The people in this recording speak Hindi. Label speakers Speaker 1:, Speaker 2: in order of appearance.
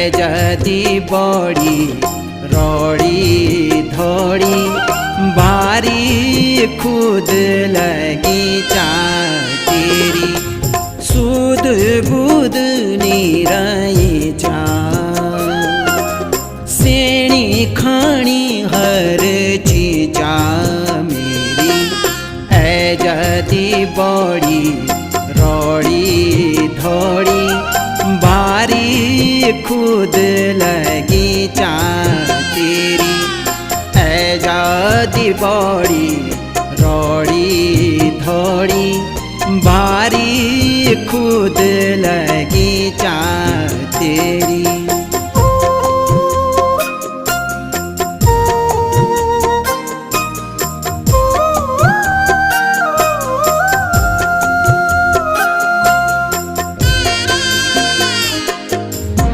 Speaker 1: जदी बड़ी रोड़ी धोड़ी बारी खुद लगी चा तेरी सुध बुध निराई चा सेणी खाणी हर चीजा मेरी है जदी बड़ी रोड़ी धोड़ी बारी खुद लगी चा तेरी है जदी बड़ी रोड़ी धोड़ी बारी खुद लगी चा तेरी।